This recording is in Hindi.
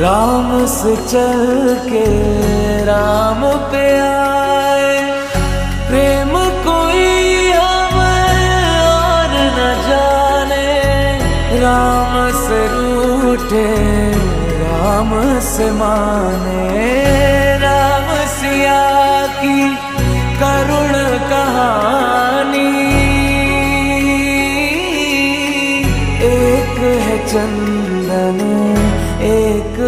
राम से चल के राम पे आए, प्रेम कोई हमें और न जाने। राम से रूठे राम से माने, राम सिया की करुण कहानी। एक है चंद